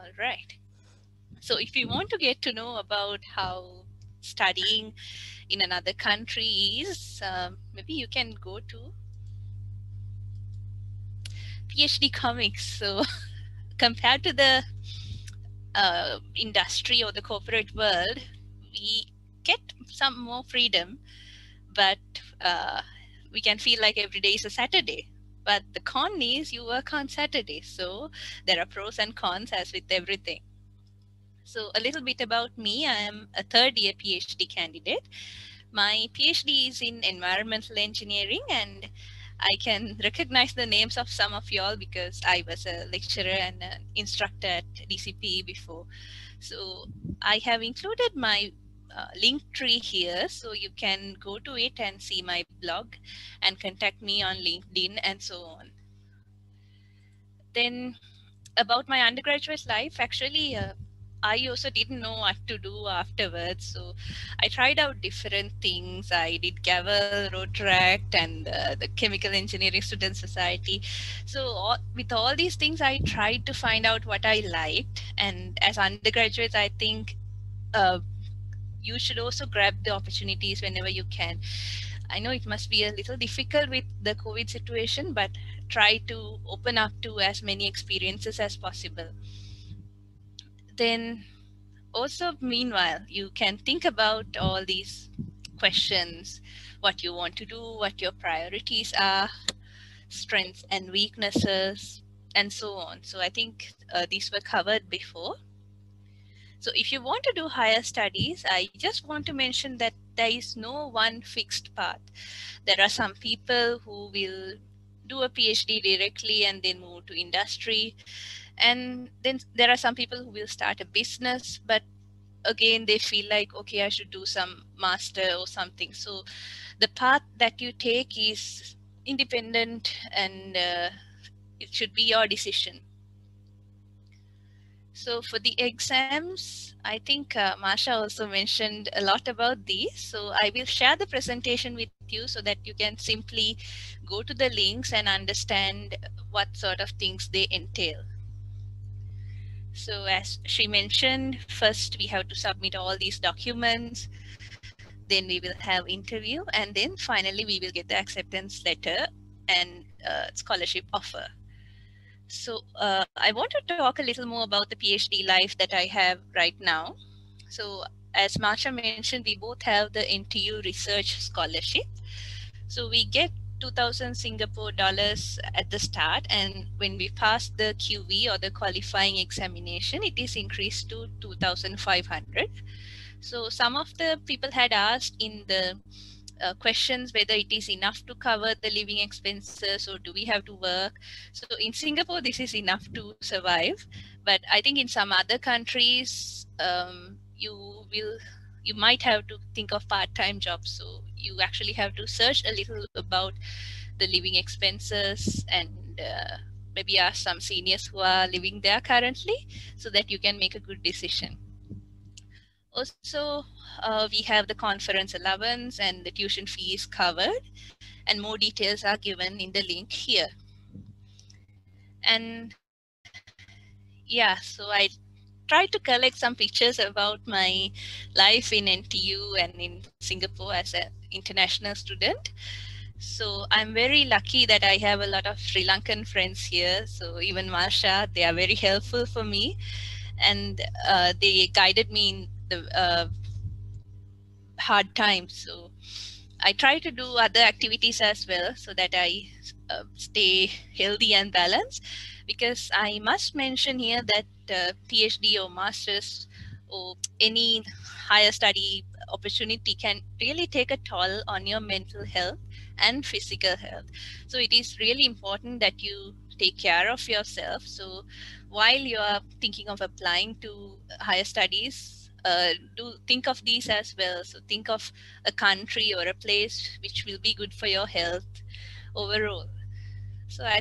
All right. So if you want to get to know about how studying in another country is, maybe you can go to PhD comics. So compared to the industry or the corporate world, we get some more freedom, but uh, we can feel like every day is a Saturday. But the con is you work on Saturday. So there are pros and cons as with everything. So a little bit about me. I am a third year PhD candidate. My PhD is in environmental engineering, and I can recognize the names of some of y'all because I was a lecturer and an instructor at DCP before. So I have included my link tree here, so you can go to it and see my blog and contact me on LinkedIn and so on. Then about my undergraduate life, actually, I also didn't know what to do afterwards. So I tried out different things. I did Gavel, Rotaract, and the Chemical Engineering Student Society. So with all these things, I tried to find out what I liked. And as undergraduates, I think uh, you should also grab the opportunities whenever you can. I know it must be a little difficult with the COVID situation, but try to open up to as many experiences as possible. Then also, meanwhile, you can think about all these questions, what you want to do, what your priorities are, strengths and weaknesses, and so on. So I think these were covered before. So if you want to do higher studies, I just want to mention that there is no one fixed path. There are some people who will do a PhD directly and then move to industry. And then there are some people who will start a business, but again, they feel like, okay, I should do some master or something. So the path that you take is independent, and it should be your decision. So for the exams, I think Masha also mentioned a lot about these. So I will share the presentation with you so that you can simply go to the links and understand what sort of things they entail. So as she mentioned, first we have to submit all these documents, then we will have interview, and then finally we will get the acceptance letter and scholarship offer. So I want to talk a little more about the PhD life that I have right now. So as Marsha mentioned, we both have the NTU research scholarship. So we get 2000 Singapore dollars at the start, and when we pass the QV or the qualifying examination, it is increased to 2500. So some of the people had asked in the questions whether it is enough to cover the living expenses or do we have to work. So in Singapore, this is enough to survive. But I think in some other countries, you might have to think of part-time jobs. So you actually have to search a little about the living expenses and maybe ask some seniors who are living there currently so that you can make a good decision. Also, we have the conference allowance and the tuition fees covered, and more details are given in the link here. And yeah, so I tried to collect some pictures about my life in NTU and in Singapore as an international student. So I'm very lucky that I have a lot of Sri Lankan friends here. So even Marsha, they are very helpful for me, and they guided me in the hard times. So I try to do other activities as well so that I stay healthy and balanced. Because I must mention here that PhD or master's or any higher study opportunity can really take a toll on your mental health and physical health. So it is really important that you take care of yourself. So while you are thinking of applying to higher studies, do think of these as well. So think of a country or a place which will be good for your health overall. So I